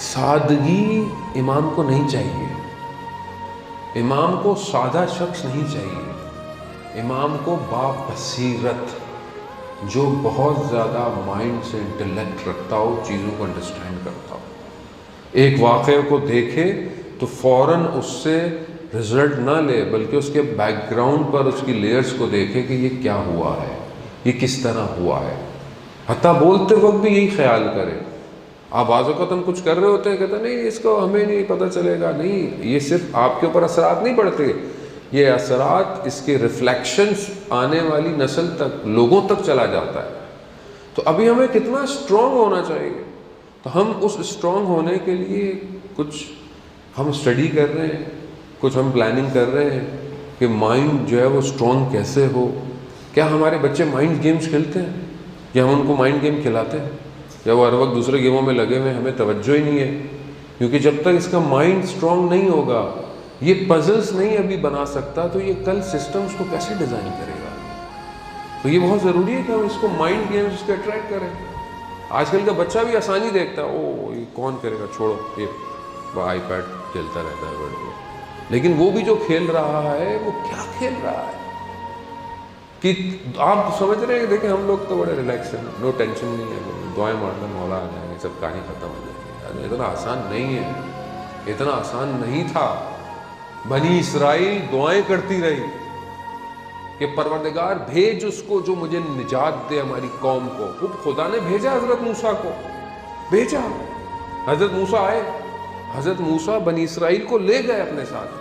سادگی امام کو نہیں چاہیے، امام کو سادہ شخص نہیں چاہیے، امام کو بابصیرت، جو بہت زیادہ مائنڈ سے انٹلیکٹ رکھتا ہو، چیزوں کو انڈرسٹینڈ کرتا ہو، ایک واقعے کو دیکھے تو فوراً اس سے رزلٹ نہ لے بلکہ اس کے بیک گراؤنڈ پر اس کی لیئرز کو دیکھے کہ یہ کیا ہوا ہے، یہ کس طرح ہوا ہے، حتیٰ بولتے وقت بھی یہی خیال کرے۔ آپ بعض اوقات ہم کچھ کر رہے ہوتے ہیں، کہتے ہیں نہیں اس کو ہمیں نہیں پتہ چلے گا، نہیں، یہ صرف آپ کے اوپر اثرات نہیں پڑتے، یہ اثرات، اس کے ریفلیکشنز آنے والی نسل تک، لوگوں تک چلا جاتا ہے۔ تو ابھی ہمیں کتنا اسٹرانگ ہونا چاہیے، تو ہم اس اسٹرانگ ہونے کے لیے کچھ ہم اسٹڈی کر رہے ہیں، کچھ ہم پلاننگ کر رہے ہیں کہ مائنڈ جو ہے وہ اسٹرانگ کیسے ہو۔ کیا ہمارے بچے مائنڈ گیمز کھیلتے ہیں، یا ہم ان کو مائنڈ گیم کھلاتے ہیں، یا وہ ہر وقت دوسرے گیموں میں لگے ہوئے ہیں، ہمیں توجہ ہی نہیں ہے؟ کیونکہ جب تک اس کا مائنڈ اسٹرانگ نہیں ہوگا، یہ پزلز نہیں ابھی بنا سکتا، تو یہ کل سسٹمز کو کیسے ڈیزائن کرے گا؟ تو یہ بہت ضروری ہے کہ ہم اس کو مائنڈ گیمز اس کو اٹریکٹ کریں۔ آج کل کا بچہ بھی آسانی دیکھتا ہے، او یہ کون کرے گا، چھوڑو، یہ آئی پیڈ کھیلتا رہتا ہے بڑے، لیکن وہ بھی جو کھیل رہا ہے وہ کیا کھیل رہا ہے کہ آپ سمجھ رہے ہیں کہ دیکھیں ہم لوگ تو بڑے ریلیکس ہیں، نو ٹینشن نہیں ہے، دعائیں مارنا مولا آ جائیں گے، سب کہانی ختم ہو جائے گی۔ اتنا آسان نہیں ہے، اتنا آسان نہیں تھا۔ بنی اسرائیل دعائیں کرتی رہی کہ پروردگار بھیج اس کو جو مجھے نجات دے ہماری قوم کو۔ خود خدا نے بھیجا حضرت موسیٰ کو، بھیجا، حضرت موسیٰ آئے، حضرت موسیٰ بنی اسرائیل کو لے گئے اپنے ساتھ۔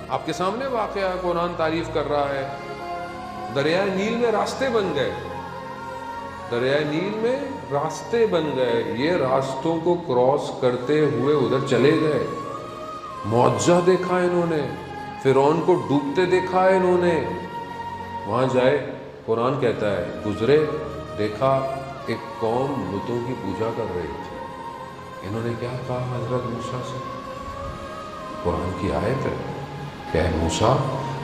آپ کے سامنے واقعہ قرآن تعریف کر رہا ہے، دریائے نیل میں راستے بن گئے، دریائے نیل میں راستے بن گئے، یہ راستوں کو کراس کرتے ہوئے ادھر چلے گئے۔ معجزہ دیکھا انہوں نے، فرعون کو ڈوبتے دیکھا انہوں نے، وہاں جائے، قرآن کہتا ہے گزرے، دیکھا ایک قوم بتوں کی پوجا کر رہی تھی۔ انہوں نے کیا کہا حضرت موسیٰ سے؟ قرآن کی آیت ہے کہ اے موسیٰ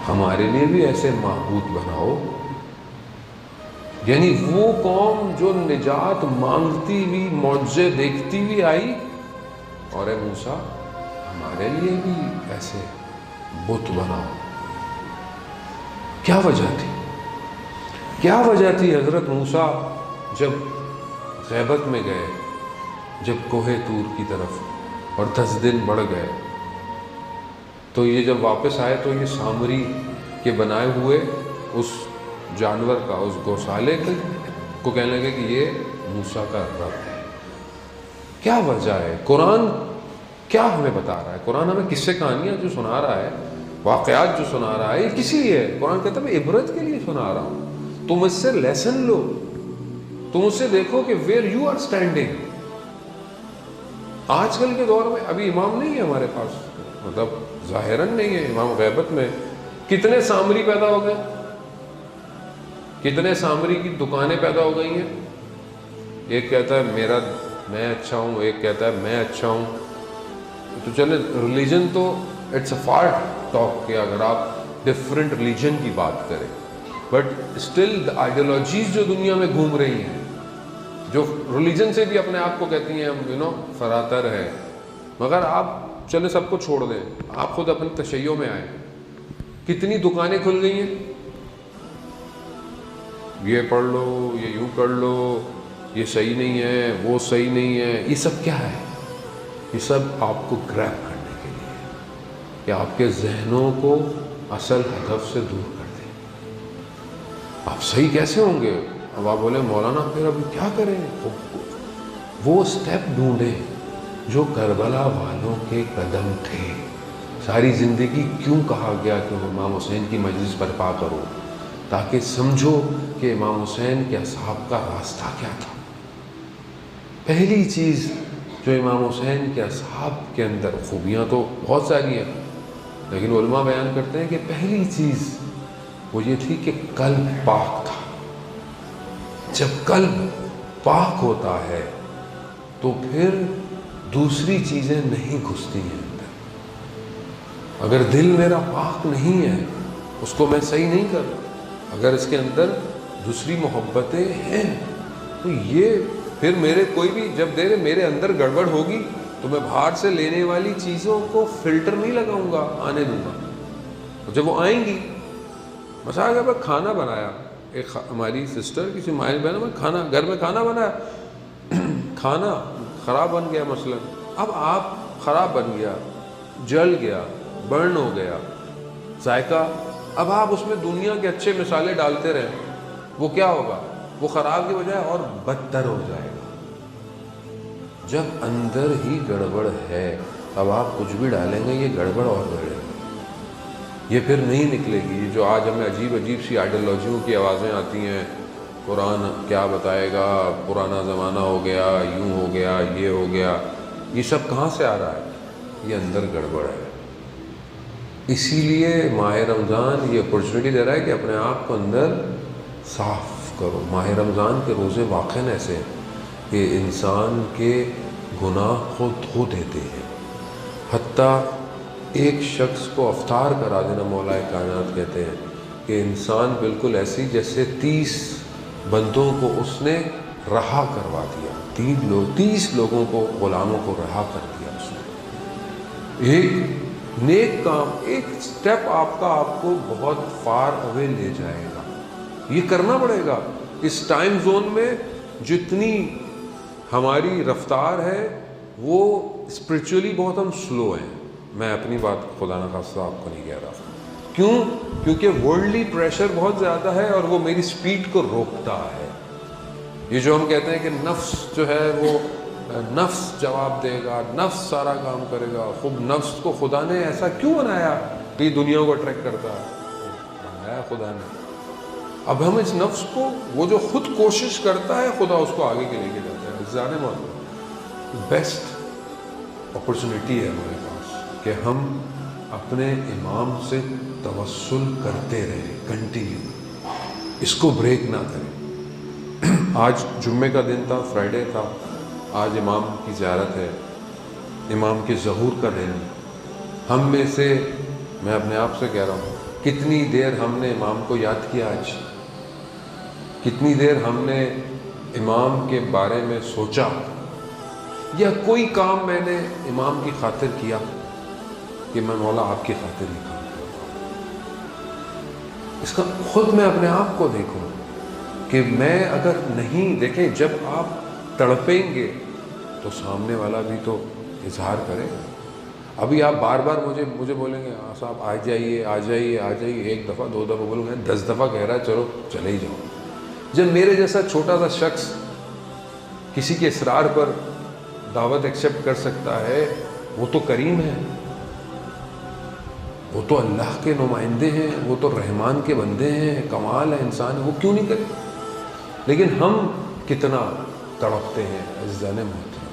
ہمارے لیے بھی ایسے معبود بناؤ۔ یعنی وہ قوم جو نجات مانگتی ہوئی، معجزے دیکھتی ہوئی آئی، اور اے موسیٰ ہمارے لیے بھی ایسے بت بناؤ۔ کیا وجہ تھی؟ کیا وجہ تھی حضرت موسیٰ جب غیبت میں گئے، جب کوہ طور کی طرف، اور 10 دن بڑھ گئے، تو یہ جب واپس آئے تو یہ سامری کے بنائے ہوئے اس جانور کا، اس گوشالے کو کہنے لگے کہ یہ موسیٰ کا رب ہے۔ کیا وجہ ہے؟ قرآن کیا ہمیں بتا رہا ہے؟ قرآن ہمیں قصے کہانیاں جو سنا رہا ہے، واقعات جو سنا رہا ہے، یہ کسی لیے ہے؟ قرآن کہتا ہے میں عبرت کے لیے سنا رہا ہوں، تم اس سے لیسن لو، تم اس سے دیکھو کہ ویئر یو آر اسٹینڈنگ۔ آج کل کے دور میں ابھی امام نہیں ہے ہمارے پاس، مطلب ظاہراً نہیں ہے امام، غیبت میں کتنے سامری پیدا ہو گئے، کتنے سامری کی دکانیں پیدا ہو گئی ہیں۔ ایک کہتا ہے میں اچھا ہوں، ایک کہتا ہے میں اچھا ہوں۔ تو چلے ریلیجن تو اٹس اے فار ٹاک کہ اگر آپ ڈفرینٹ ریلیجن کی بات کریں، بٹ اسٹل آئیڈیالوجیز جو دنیا میں گھوم رہی ہیں، جو ریلیجن سے بھی اپنے آپ کو کہتی ہیں ہم فراتر ہے، مگر آپ چلے سب کو چھوڑ دیں، آپ خود اپنے تشیع میں آئیں، کتنی دکانیں کھل گئی ہیں، یہ پڑھ لو، یہ یوں کر لو، یہ صحیح نہیں ہے، وہ صحیح نہیں ہے۔ یہ سب کیا ہے؟ یہ سب آپ کو گریب کرنے کے لیے، کہ آپ کے ذہنوں کو اصل ہدف سے دور کر دیں۔ آپ صحیح کیسے ہوں گے؟ اب آپ بولیں مولانا پھر ابھی کیا کریں؟ وہ سٹیپ ڈھونڈیں جو کربلا والوں کے قدم تھے۔ ساری زندگی کیوں کہا گیا کہ امام حسین کی مجلس برپا کرو؟ تاکہ سمجھو کہ امام حسین کے اصحاب کا راستہ کیا تھا۔ پہلی چیز جو امام حسین کے اصحاب کے اندر، خوبیاں تو بہت ساری ہیں، لیکن علماء بیان کرتے ہیں کہ پہلی چیز وہ یہ تھی کہ قلب پاک تھا۔ جب قلب پاک ہوتا ہے تو پھر دوسری چیزیں نہیں گھستی ہیں اندر۔ اگر دل میرا پاک نہیں ہے، اس کو میں صحیح نہیں کر رہا، اگر اس کے اندر دوسری محبتیں ہیں، تو یہ پھر میرے کوئی بھی جب میرے اندر گڑبڑ ہوگی تو میں باہر سے لینے والی چیزوں کو فلٹر نہیں لگاؤں گا، آنے دوں گا. جب وہ آئیں گی، بس آ گیا کھانا بنایا، ایک ہماری سسٹر کسی مائل بہن میں کھانا گھر میں کھانا بنایا، کھانا خراب بن گیا مثلا. اب آپ خراب بن گیا، جل گیا، برن ہو گیا، ذائقہ، اب آپ اس میں دنیا کے اچھے مسالے ڈالتے رہیں، وہ کیا ہوگا؟ وہ خراب کی بجائے اور بدتر ہو جائے گا. جب اندر ہی گڑبڑ ہے اب آپ کچھ بھی ڈالیں گے یہ گڑبڑ اور بڑھے گی، یہ پھر نہیں نکلے گی. یہ جو آج ہمیں عجیب عجیب سی آئیڈیالوجیوں کی آوازیں آتی ہیں، قرآن کیا بتائے گا، پرانا زمانہ ہو گیا، یوں ہو گیا، یہ ہو گیا، یہ سب کہاں سے آ رہا ہے؟ یہ اندر گڑبڑ ہے. اسی لیے ماہ رمضان یہ اپرچونٹی دے رہا ہے کہ اپنے آپ کو اندر صاف کرو. ماہ رمضان کے روزے واقعاً ایسے ہیں کہ انسان کے گناہ کو دھو دیتے ہیں. حتیٰ ایک شخص کو افطار کرا دینا، مولا کائنات کہتے ہیں کہ انسان بالکل ایسی جیسے 30 بندوں کو اس نے رہا کروا دیا. 30 لوگوں کو، غلاموں کو رہا کر دیا اس نے. ایک نیک کام، ایک سٹیپ آپ کو بہت فار اوے لے جائے گا. یہ کرنا پڑے گا. اس ٹائم زون میں جتنی ہماری رفتار ہے وہ اسپرچولی بہت ہم سلو ہیں. میں اپنی بات خدا نخواستہ آپ کو نہیں کہہ رہا. کیوں؟ کیونکہ ورلڈلی پریشر بہت زیادہ ہے اور وہ میری سپیڈ کو روکتا ہے. یہ جو ہم کہتے ہیں کہ نفس جو ہے وہ نفس جواب دے گا، نفس سارا کام کرے گا. خود نفس کو خدا نے ایسا کیوں بنایا کہ یہ دنیا کو اٹریکٹ کرتا ہے؟ بنایا خدا نے. اب ہم اس نفس کو، وہ جو خود کوشش کرتا ہے، خدا اس کو آگے کے لے کے جاتا ہے. زیادہ معلوم بیسٹ اپرچونٹی ہے ہمارے پاس کہ ہم اپنے امام سے توسل کرتے رہیں کنٹینیو، اس کو بریک نہ کریں. آج جمعے کا دن تھا، فرائیڈے تھا، آج امام کی زیارت ہے، امام کے ظہور کا دن. ہم میں سے، میں اپنے آپ سے کہہ رہا ہوں، کتنی دیر ہم نے امام کو یاد کیا آج؟ کتنی دیر ہم نے امام کے بارے میں سوچا؟ یا کوئی کام میں نے امام کی خاطر کیا کہ میں مولا آپ کی خاطر ہی کام کرتا ہوں؟ اس کا خود میں اپنے آپ کو دیکھوں کہ میں اگر نہیں، دیکھیں جب آپ تڑپیں گے تو سامنے والا بھی تو اظہار کرے گا. ابھی آپ بار بار مجھے بولیں گے صاحب آ جائیے آ جائیے آ جائیے، 1 دفعہ 2 دفعہ بولوں گے، 10 دفعہ کہہ رہا ہے چلو چلے ہی جاؤ. جب میرے جیسا چھوٹا سا شخص کسی کے اصرار پر دعوت ایکسیپٹ کر سکتا ہے، وہ تو کریم ہے، وہ تو اللہ کے نمائندے ہیں، وہ تو رحمان کے بندے ہیں، کمال ہے انسان، وہ کیوں نہیں کرے؟ لیکن ہم کتنا تڑپتے ہیں عزیزان محترم.